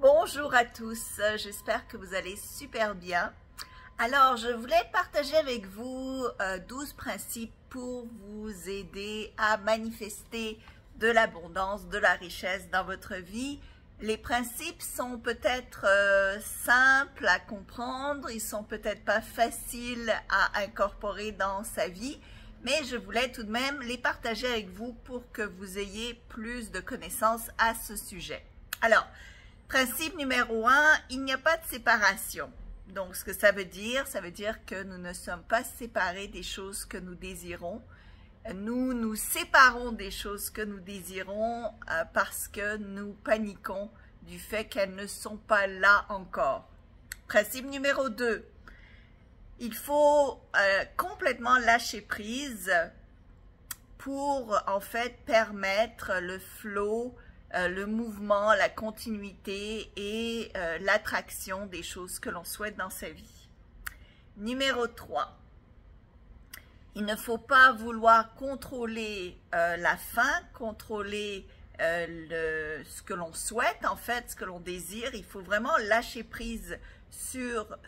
Bonjour à tous, j'espère que vous allez super bien. Alors, je voulais partager avec vous 12 principes pour vous aider à manifester de l'abondance, de la richesse dans votre vie. Les principes sont peut-être simples à comprendre, ils sont peut-être pas faciles à incorporer dans sa vie, mais je voulais tout de même les partager avec vous pour que vous ayez plus de connaissances à ce sujet. Alors, principe numéro 1, il n'y a pas de séparation. Donc, ce que ça veut dire que nous ne sommes pas séparés des choses que nous désirons. Nous nous séparons des choses que nous désirons parce que nous paniquons du fait qu'elles ne sont pas là encore. Principe numéro 2, il faut complètement lâcher prise pour en fait permettre le flow, le mouvement, la continuité et l'attraction des choses que l'on souhaite dans sa vie. Numéro 3, il ne faut pas vouloir contrôler la fin, contrôler ce que l'on souhaite, en fait, ce que l'on désire. Il faut vraiment lâcher prise sur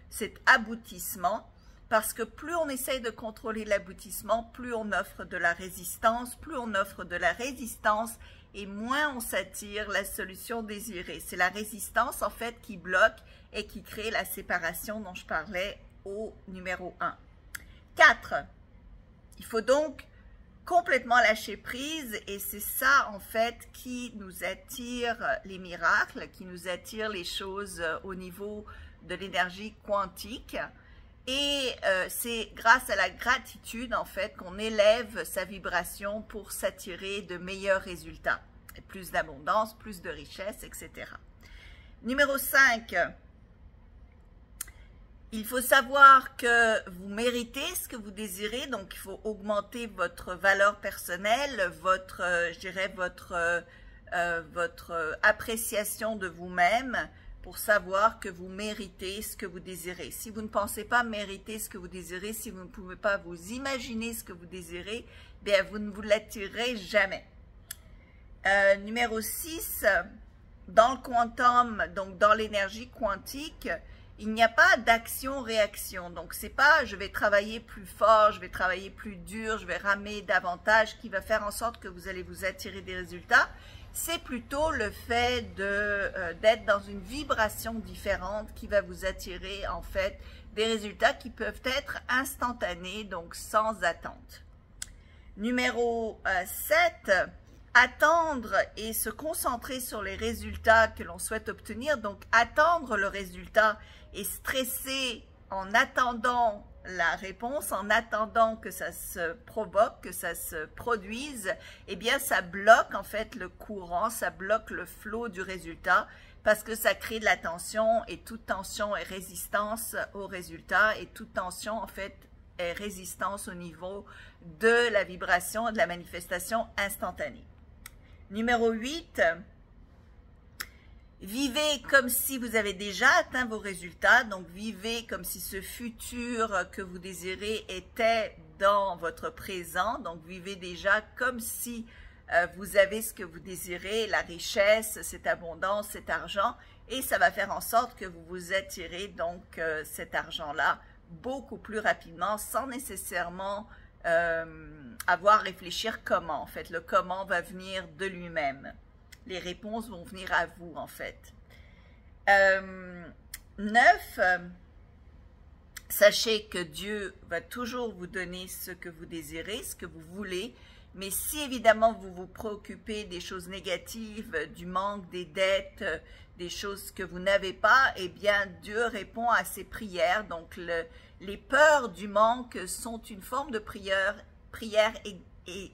cet aboutissement. Parce que plus on essaye de contrôler l'aboutissement, plus on offre de la résistance, et moins on s'attire la solution désirée. C'est la résistance en fait qui bloque et qui crée la séparation dont je parlais au numéro 1. 4. Il faut donc complètement lâcher prise et c'est ça en fait qui nous attire les miracles, qui nous attire les choses au niveau de l'énergie quantique. Et c'est grâce à la gratitude, en fait, qu'on élève sa vibration pour s'attirer de meilleurs résultats. Plus d'abondance, plus de richesse, etc. Numéro 5, il faut savoir que vous méritez ce que vous désirez, donc il faut augmenter votre valeur personnelle, votre appréciation de vous-même, pour savoir que vous méritez ce que vous désirez. Si vous ne pensez pas mériter ce que vous désirez, si vous ne pouvez pas vous imaginer ce que vous désirez, bien vous ne vous l'attirerez jamais. Numéro 6, dans le quantum, donc dans l'énergie quantique, il n'y a pas d'action-réaction. Donc c'est pas je vais travailler plus fort, je vais travailler plus dur, je vais ramer davantage qui va faire en sorte que vous allez vous attirer des résultats. C'est plutôt le fait d'être dans une vibration différente qui va vous attirer en fait des résultats qui peuvent être instantanés, donc sans attente. Numéro 7, attendre et se concentrer sur les résultats que l'on souhaite obtenir. Donc attendre le résultat et stresser en attendant la réponse, en attendant que ça se provoque, que ça se produise, eh bien ça bloque en fait le courant, ça bloque le flot du résultat parce que ça crée de la tension et toute tension est résistance au résultat et toute tension en fait est résistance au niveau de la vibration et de la manifestation instantanée. Numéro 8, vivez comme si vous avez déjà atteint vos résultats, donc vivez comme si ce futur que vous désirez était dans votre présent, donc vivez déjà comme si vous avez ce que vous désirez, la richesse, cette abondance, cet argent, et ça va faire en sorte que vous vous attirez donc cet argent-là beaucoup plus rapidement sans nécessairement avoir à réfléchir comment. En fait, le comment va venir de lui-même. Les réponses vont venir à vous, en fait. 9, sachez que Dieu va toujours vous donner ce que vous désirez, ce que vous voulez, mais si évidemment vous vous préoccupez des choses négatives, du manque, des dettes, des choses que vous n'avez pas, eh bien Dieu répond à ces prières. Donc les peurs du manque sont une forme de prière et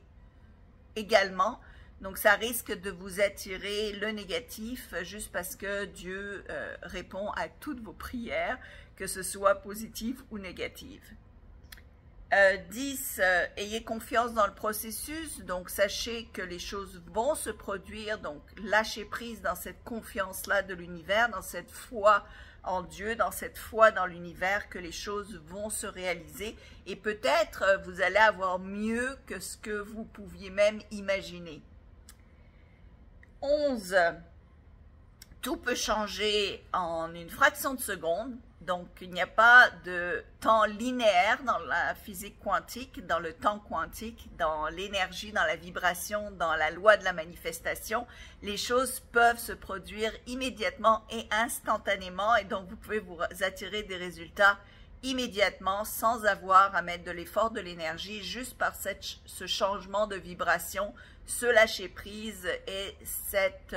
également. Donc, ça risque de vous attirer le négatif juste parce que Dieu répond à toutes vos prières, que ce soit positives ou négatives. 10, ayez confiance dans le processus. Donc, sachez que les choses vont se produire. Donc, lâchez prise dans cette confiance-là de l'univers, dans cette foi en Dieu, dans cette foi dans l'univers, que les choses vont se réaliser. Et peut-être vous allez avoir mieux que ce que vous pouviez même imaginer. 11. Tout peut changer en une fraction de seconde, donc il n'y a pas de temps linéaire dans la physique quantique, dans le temps quantique, dans l'énergie, dans la vibration, dans la loi de la manifestation. Les choses peuvent se produire immédiatement et instantanément, et donc vous pouvez vous attirer des résultats immédiatement sans avoir à mettre de l'effort, de l'énergie, juste par ce changement de vibration, ce lâcher prise et cette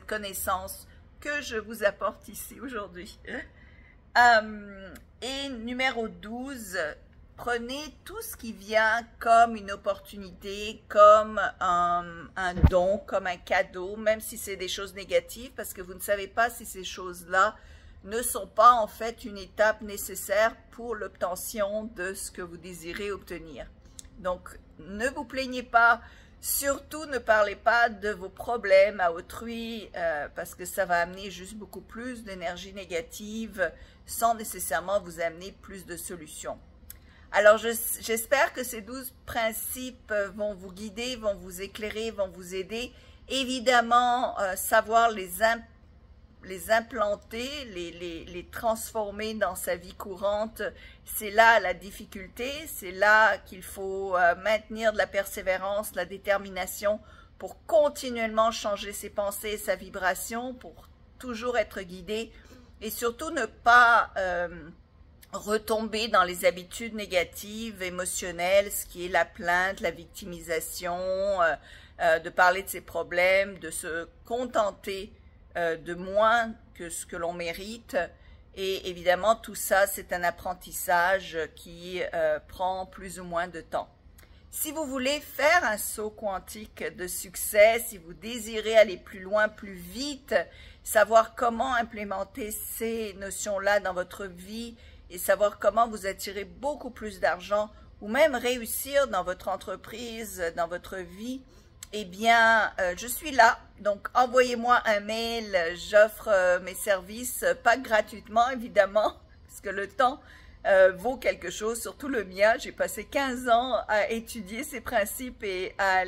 connaissance que je vous apporte ici aujourd'hui. Et numéro 12, prenez tout ce qui vient comme une opportunité, comme un don, comme un cadeau, même si c'est des choses négatives, parce que vous ne savez pas si ces choses-là ne sont pas en fait une étape nécessaire pour l'obtention de ce que vous désirez obtenir. Donc, ne vous plaignez pas, surtout ne parlez pas de vos problèmes à autrui, parce que ça va amener juste beaucoup plus d'énergie négative sans nécessairement vous amener plus de solutions. Alors, j'espère que ces 12 principes vont vous guider, vont vous éclairer, vont vous aider. Évidemment, savoir les implanter, les transformer dans sa vie courante, c'est là la difficulté, c'est là qu'il faut maintenir de la persévérance, de la détermination pour continuellement changer ses pensées, sa vibration, pour toujours être guidé et surtout ne pas retomber dans les habitudes négatives, émotionnelles, ce qui est la plainte, la victimisation, de parler de ses problèmes, de se contenter de moins que ce que l'on mérite. Et évidemment, tout ça, c'est un apprentissage qui prend plus ou moins de temps. Si vous voulez faire un saut quantique de succès, si vous désirez aller plus loin, plus vite, savoir comment implémenter ces notions-là dans votre vie et savoir comment vous attirer beaucoup plus d'argent ou même réussir dans votre entreprise, dans votre vie, eh bien, je suis là. Donc, envoyez-moi un mail. J'offre mes services, pas gratuitement, évidemment, parce que le temps vaut quelque chose, surtout le mien. J'ai passé 15 ans à étudier ces principes et à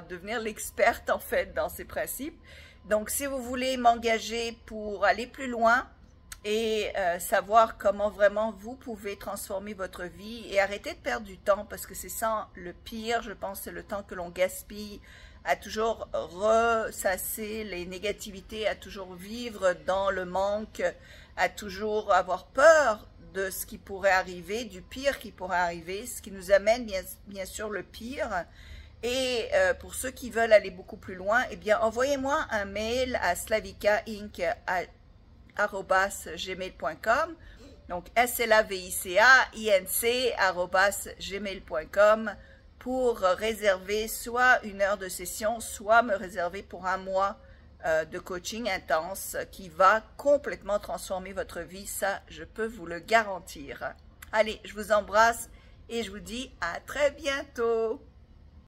devenir l'experte, en fait, dans ces principes. Donc, si vous voulez m'engager pour aller plus loin et savoir comment vraiment vous pouvez transformer votre vie et arrêter de perdre du temps, parce que c'est ça le pire, je pense, c'est le temps que l'on gaspille à toujours ressasser les négativités, à toujours vivre dans le manque, à toujours avoir peur de ce qui pourrait arriver, du pire qui pourrait arriver, ce qui nous amène bien sûr le pire. Et pour ceux qui veulent aller beaucoup plus loin, eh bien, envoyez-moi un mail à slavicainc@gmail.com, donc slavicainc@gmail.com pour réserver soit une heure de session, soit me réserver pour un mois de coaching intense qui va complètement transformer votre vie, ça je peux vous le garantir. Allez, je vous embrasse et je vous dis à très bientôt.